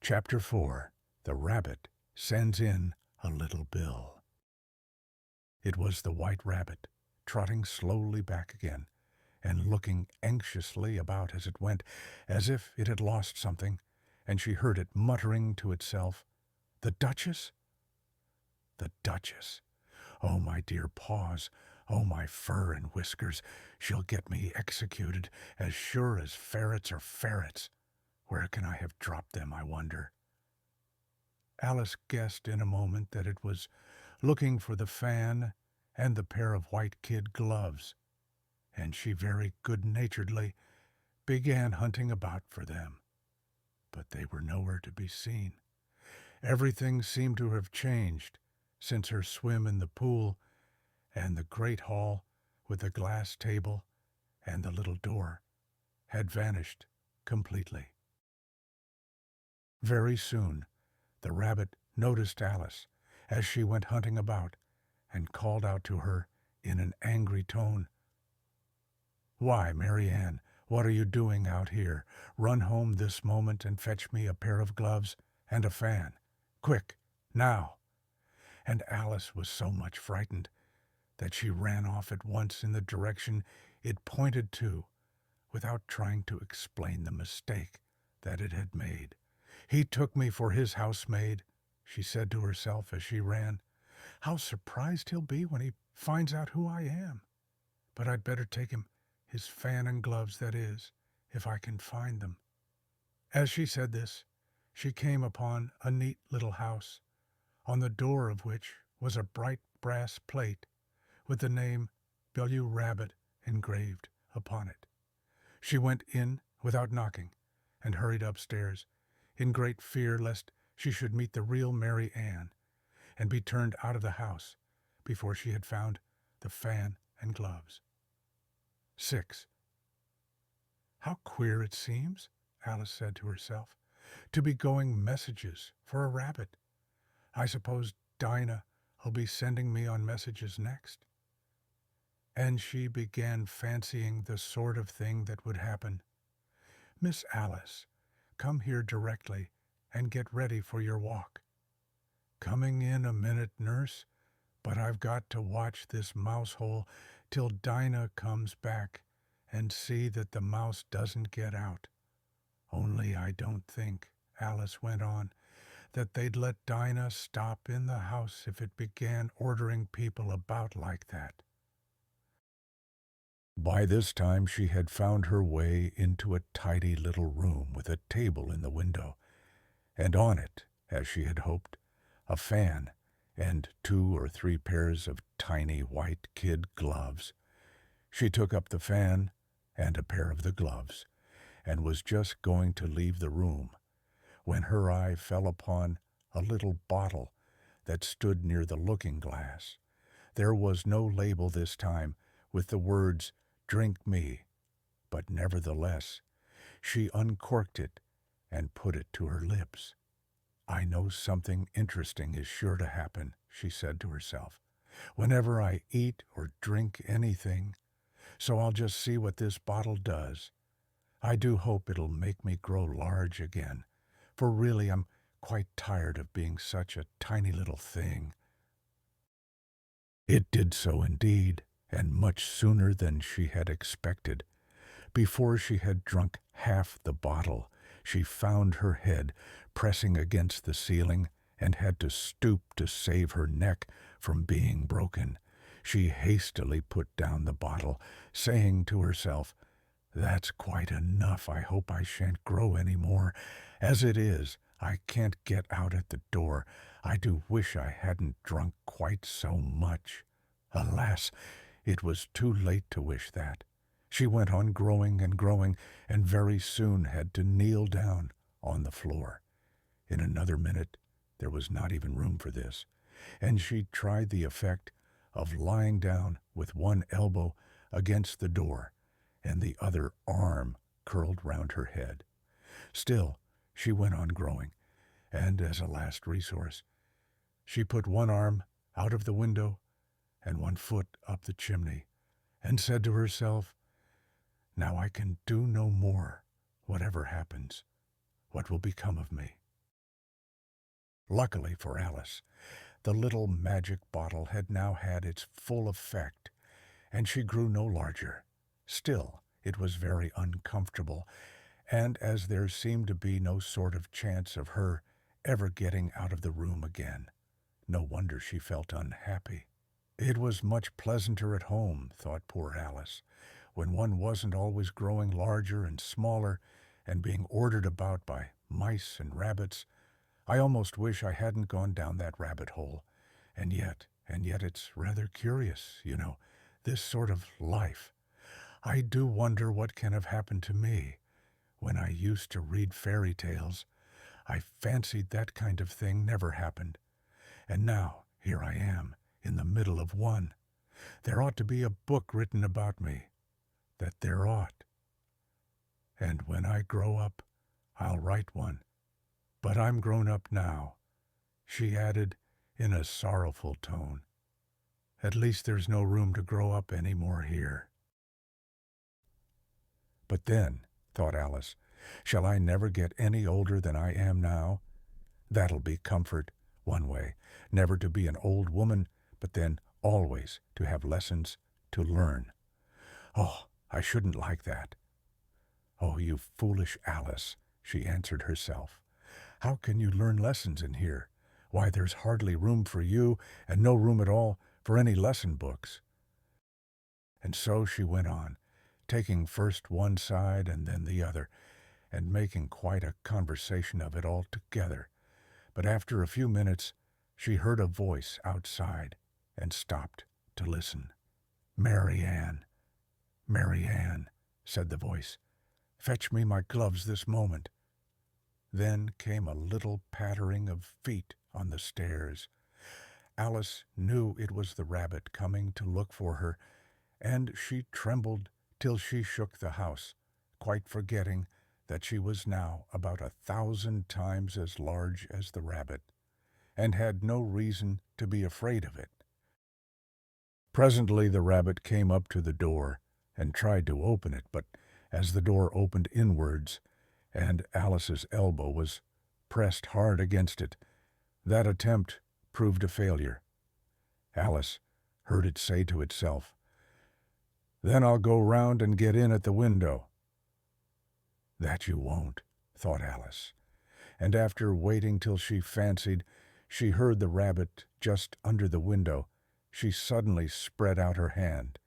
Chapter 4. The Rabbit Sends in a Little Bill. It was the White Rabbit, trotting slowly back again, and looking anxiously about as it went, as if it had lost something, and she heard it muttering to itself, "The Duchess? The Duchess! Oh, my dear paws! Oh, my fur and whiskers! She'll get me executed, as sure as ferrets are ferrets! Where can I have dropped them, I wonder?" Alice guessed in a moment that it was looking for the fan and the pair of white kid gloves, and she very good-naturedly began hunting about for them. But they were nowhere to be seen. Everything seemed to have changed since her swim in the pool, and the great hall with the glass table and the little door had vanished completely. Very soon the rabbit noticed Alice as she went hunting about, and called out to her in an angry tone, "Why, Mary Ann, what are you doing out here? Run home this moment and fetch me a pair of gloves and a fan. Quick, now!" And Alice was so much frightened that she ran off at once in the direction it pointed to, without trying to explain the mistake that it had made. "He took me for his housemaid," she said to herself as she ran. "How surprised he'll be when he finds out who I am. But I'd better take him his fan and gloves, that is, if I can find them." As she said this, she came upon a neat little house, on the door of which was a bright brass plate with the name Bellew Rabbit engraved upon it. She went in without knocking, and hurried upstairs, in great fear lest she should meet the real Mary Ann, and be turned out of the house before she had found the fan and gloves. 6. "How queer it seems," Alice said to herself, "to be going messages for a rabbit. I suppose Dinah'll be sending me on messages next." And she began fancying the sort of thing that would happen. "Miss Alice, come here directly and get ready for your walk." "Coming in a minute, nurse, but I've got to watch this mouse hole till Dinah comes back and see that the mouse doesn't get out. Only I don't think," Alice went on, "that they'd let Dinah stop in the house if it began ordering people about like that." By this time she had found her way into a tidy little room with a table in the window, and on it, as she had hoped, a fan and 2 or 3 pairs of tiny white kid gloves. She took up the fan and a pair of the gloves, and was just going to leave the room, when her eye fell upon a little bottle that stood near the looking-glass. There was no label this time with the words, "Drink me," but nevertheless she uncorked it and put it to her lips. "I know something interesting is sure to happen," she said to herself, "whenever I eat or drink anything, so I'll just see what this bottle does. I do hope it'll make me grow large again, for really I'm quite tired of being such a tiny little thing." It did so indeed, and much sooner than she had expected. Before she had drunk half the bottle, she found her head pressing against the ceiling and had to stoop to save her neck from being broken. She hastily put down the bottle, saying to herself, "That's quite enough. I hope I shan't grow any more. As it is, I can't get out at the door. I do wish I hadn't drunk quite so much." Alas, it was too late to wish that. She went on growing and growing, and very soon had to kneel down on the floor. In another minute there was not even room for this, and she tried the effect of lying down with one elbow against the door and the other arm curled round her head. Still, she went on growing, and as a last resource, she put one arm out of the window and one foot up the chimney, and said to herself, "Now I can do no more. Whatever happens, what will become of me?" Luckily for Alice, the little magic bottle had now had its full effect, and she grew no larger. Still, it was very uncomfortable, and as there seemed to be no sort of chance of her ever getting out of the room again, no wonder she felt unhappy. It was much pleasanter at home, thought poor Alice, when one wasn't always growing larger and smaller and being ordered about by mice and rabbits. I almost wish I hadn't gone down that rabbit hole. And yet it's rather curious, this sort of life. I do wonder what can have happened to me. When I used to read fairy tales, I fancied that kind of thing never happened. And now, here I am, in the middle of one. There ought to be a book written about me. That there ought. And when I grow up, I'll write one. But I'm grown up now, she added in a sorrowful tone. At least there's no room to grow up any more here. But then, thought Alice, shall I never get any older than I am now? That'll be comfort, one way, never to be an old woman, but then always to have lessons to learn. Oh, I shouldn't like that. Oh, you foolish Alice, she answered herself. How can you learn lessons in here? Why, there's hardly room for you, and no room at all for any lesson books. And so she went on, taking first one side and then the other, and making quite a conversation of it all together. But after a few minutes, she heard a voice outside and stopped to listen. "Mary Ann, Mary Ann," said the voice, "fetch me my gloves this moment." Then came a little pattering of feet on the stairs. Alice knew it was the rabbit coming to look for her, and she trembled till she shook the house, quite forgetting that she was now about 1,000 times as large as the rabbit, and had no reason to be afraid of it. Presently the rabbit came up to the door and tried to open it, but as the door opened inwards, and Alice's elbow was pressed hard against it, that attempt proved a failure. Alice heard it say to itself, "Then I'll go round and get in at the window." That you won't, thought Alice, and after waiting till she fancied she heard the rabbit just under the window, she suddenly spread out her hand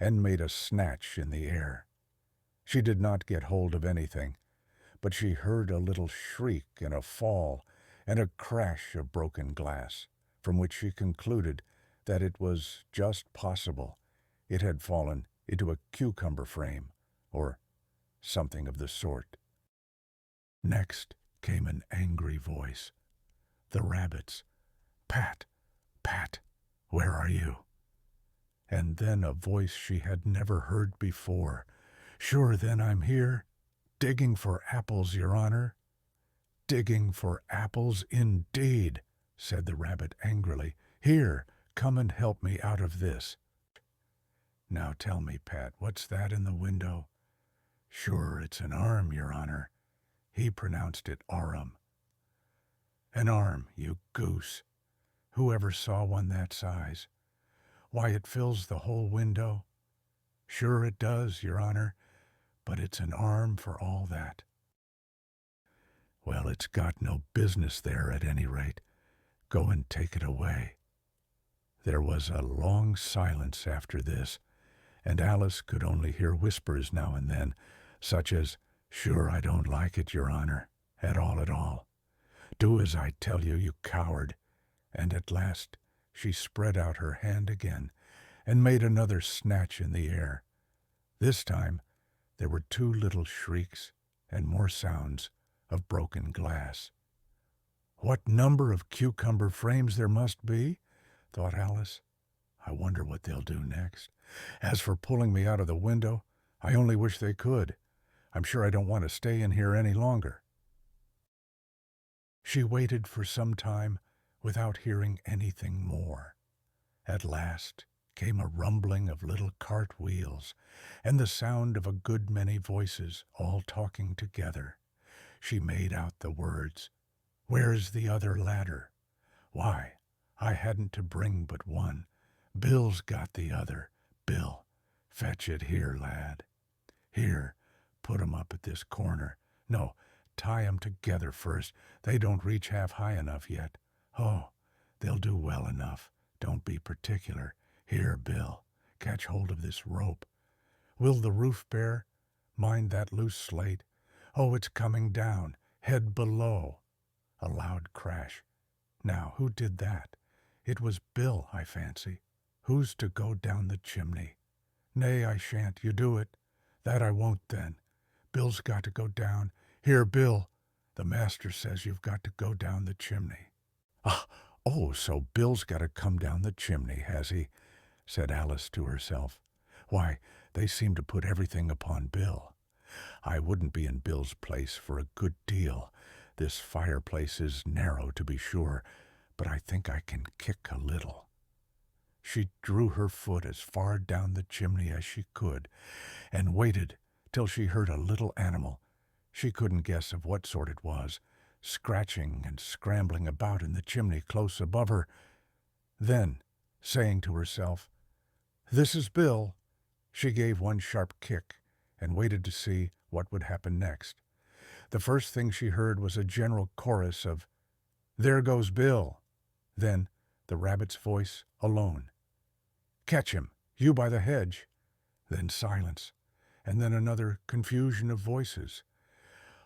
and made a snatch in the air. She did not get hold of anything, but she heard a little shriek and a fall and a crash of broken glass, from which she concluded that it was just possible it had fallen into a cucumber frame, or something of the sort. Next came an angry voice, the rabbit's. "Pat, Pat, where are you?" And then a voice she had never heard before. "Sure, then I'm here, digging for apples, Your Honor." "Digging for apples, indeed," said the rabbit angrily. "Here, come and help me out of this." "Now tell me, Pat, what's that in the window?" "Sure, it's an arm, Your Honor." He pronounced it arum. "An arm, you goose. Who ever saw one that size? Why, it fills the whole window." "Sure it does, Your Honor, but it's an arm for all that." "Well, it's got no business there at any rate. Go and take it away." There was a long silence after this, and Alice could only hear whispers now and then, such as, "Sure, I don't like it, Your Honor, at all. Do as I tell you, you coward." And at last she spread out her hand again and made another snatch in the air. This time there were 2 little shrieks and more sounds of broken glass. "What number of cucumber frames there must be," thought Alice. "I wonder what they'll do next. As for pulling me out of the window, I only wish they could. I'm sure I don't want to stay in here any longer." She waited for some time without hearing anything more. At last came a rumbling of little cart wheels and the sound of a good many voices all talking together. She made out the words, Where's the other ladder? Why, I hadn't to bring but one. Bill's got the other. Bill, fetch it here, lad. Here, put 'em up at this corner. No, tie 'em together first. They don't reach half high enough yet. Oh, they'll do well enough. Don't be particular. Here, Bill, catch hold of this rope. Will the roof bear? Mind that loose slate. Oh, it's coming down. Head below. A loud crash. Now, who did that? It was Bill, I fancy. Who's to go down the chimney? Nay, I shan't. You do it. That I won't, then. Bill's got to go down. Here, Bill. The master says you've got to go down the chimney. Ah, oh, so Bill's got to come down the chimney, has he? Said Alice to herself. Why, they seem to put everything upon Bill. I wouldn't be in Bill's place for a good deal. This fireplace is narrow, to be sure, but I think I can kick a little. She drew her foot as far down the chimney as she could, and waited till she heard a little animal, she couldn't guess of what sort it was, scratching and scrambling about in the chimney close above her. Then, saying to herself, "This is Bill," she gave one sharp kick and waited to see what would happen next. The first thing she heard was a general chorus of, "There goes Bill." Then the rabbit's voice alone. "Catch him, you by the hedge." Then silence, and then another confusion of voices.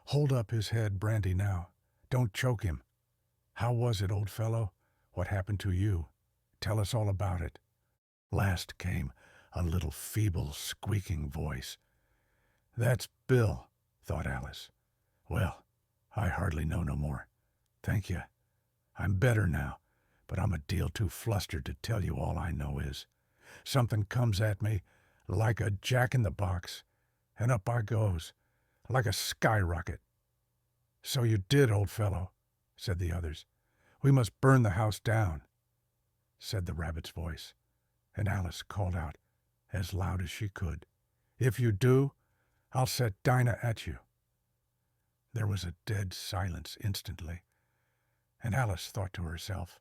"Hold up his head, Brandy, now. Don't choke him. How was it, old fellow? What happened to you? Tell us all about it." Last came a little feeble, squeaking voice. "That's Bill," thought Alice. "Well, I hardly know no more. Thank you. I'm better now, but I'm a deal too flustered to tell you all I know is. Something comes at me like a jack-in-the-box, and up I goes, like a skyrocket." "So you did, old fellow," said the others. "We must burn the house down," said the rabbit's voice, and Alice called out as loud as she could, "If you do, I'll set Dinah at you." There was a dead silence instantly, and Alice thought to herself,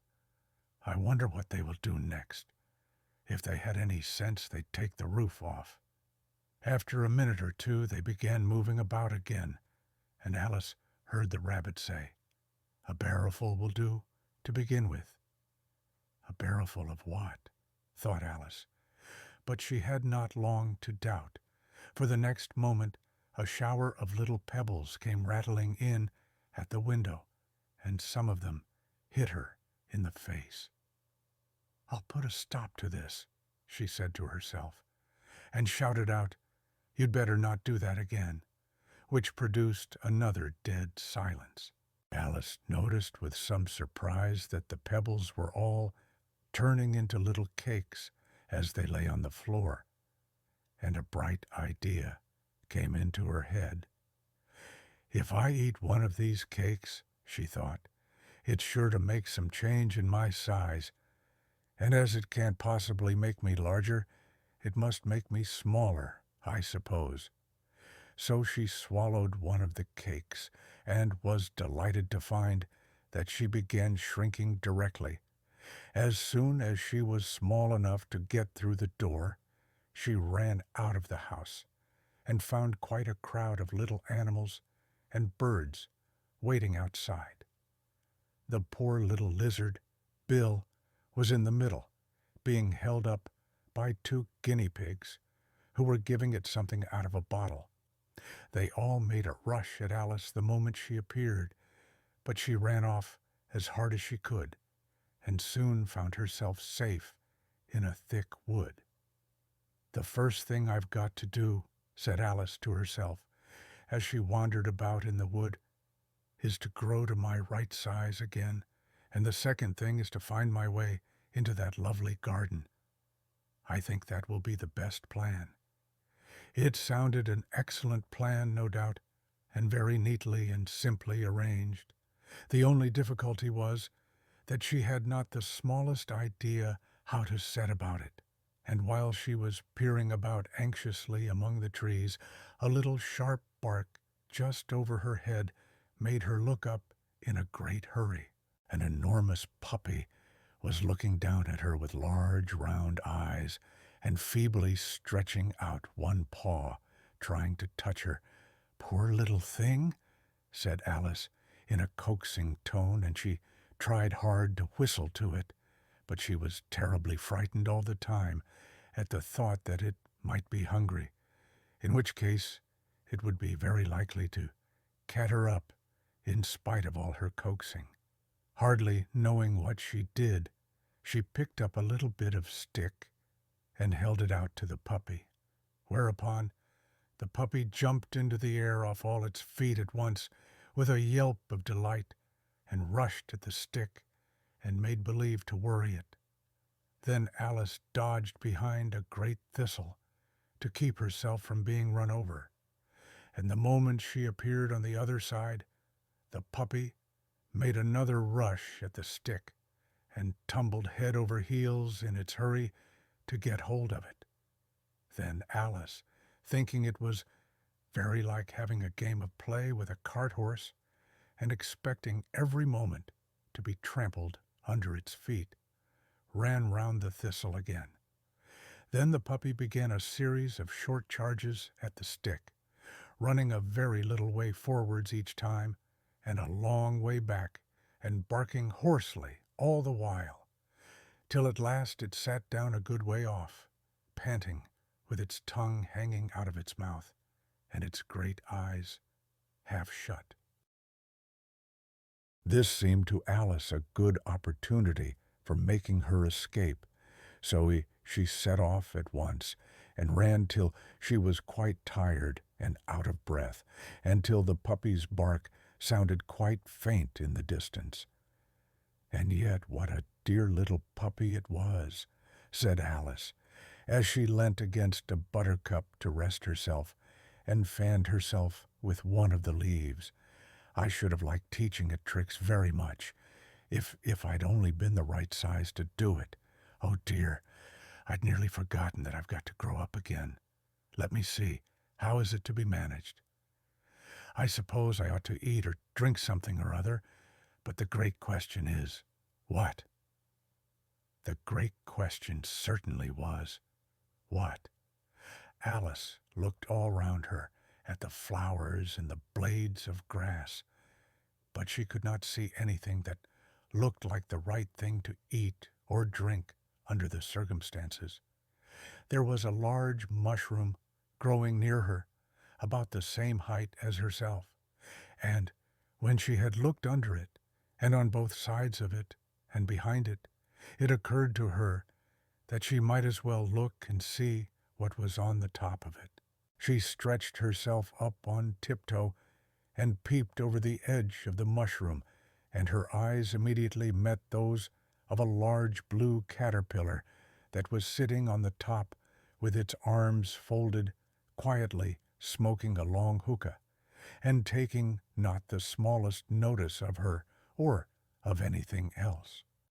"I wonder what they will do next. If they had any sense, they'd take the roof off." After a minute or two, they began moving about again, and Alice heard the rabbit say, "A barrowful will do, to begin with." A barrowful of what? Thought Alice. But she had not long to doubt, for the next moment a shower of little pebbles came rattling in at the window, and some of them hit her in the face. "I'll put a stop to this," she said to herself, and shouted out, "You'd better not do that again," which produced another dead silence. Alice noticed with some surprise that the pebbles were all turning into little cakes as they lay on the floor, and a bright idea came into her head. "If I eat one of these cakes," she thought, "it's sure to make some change in my size, and as it can't possibly make me larger, it must make me smaller, I suppose." So she swallowed one of the cakes, and was delighted to find that she began shrinking directly. As soon as she was small enough to get through the door, she ran out of the house, and found quite a crowd of little animals and birds waiting outside. The poor little lizard, Bill, was in the middle, being held up by 2 guinea pigs, who were giving it something out of a bottle. They all made a rush at Alice the moment she appeared, but she ran off as hard as she could, and soon found herself safe in a thick wood. "The first thing I've got to do," said Alice to herself, as she wandered about in the wood, "is to grow to my right size again, and the second thing is to find my way into that lovely garden. I think that will be the best plan." It sounded an excellent plan, no doubt, and very neatly and simply arranged. The only difficulty was that she had not the smallest idea how to set about it, and while she was peering about anxiously among the trees, a little sharp bark just over her head made her look up in a great hurry. An enormous puppy was looking down at her with large round eyes and feebly stretching out one paw, trying to touch her. "Poor little thing," said Alice in a coaxing tone, and she tried hard to whistle to it, but she was terribly frightened all the time at the thought that it might be hungry, in which case it would be very likely to cat her up in spite of all her coaxing. Hardly knowing what she did, she picked up a little bit of stick and held it out to the puppy, whereupon the puppy jumped into the air off all its feet at once with a yelp of delight and rushed at the stick and made believe to worry it. Then Alice dodged behind a great thistle to keep herself from being run over, and the moment she appeared on the other side, the puppy made another rush at the stick and tumbled head over heels in its hurry to get hold of it. Then Alice, thinking it was very like having a game of play with a cart horse, and expecting every moment to be trampled under its feet, ran round the thistle again. Then the puppy began a series of short charges at the stick, running a very little way forwards each time and a long way back, and barking hoarsely all the while, till at last it sat down a good way off, panting, with its tongue hanging out of its mouth and its great eyes half shut. This seemed to Alice a good opportunity for making her escape, so she set off at once and ran till she was quite tired and out of breath, and till the puppy's bark sounded quite faint in the distance. "And yet what a dear little puppy it was," said Alice, as she leant against a buttercup to rest herself and fanned herself with one of the leaves. "I should have liked teaching it tricks very much, if I'd only been the right size to do it. Oh dear, I'd nearly forgotten that I've got to grow up again. Let me see, how is it to be managed? I suppose I ought to eat or drink something or other, but the great question is, what?" The great question certainly was, what? Alice looked all round her at the flowers and the blades of grass, but she could not see anything that looked like the right thing to eat or drink under the circumstances. There was a large mushroom growing near her, about the same height as herself, and when she had looked under it, and on both sides of it, and behind it, it occurred to her that she might as well look and see what was on the top of it. She stretched herself up on tiptoe and peeped over the edge of the mushroom, and her eyes immediately met those of a large blue caterpillar that was sitting on the top with its arms folded, quietly smoking a long hookah, and taking not the smallest notice of her or of anything else.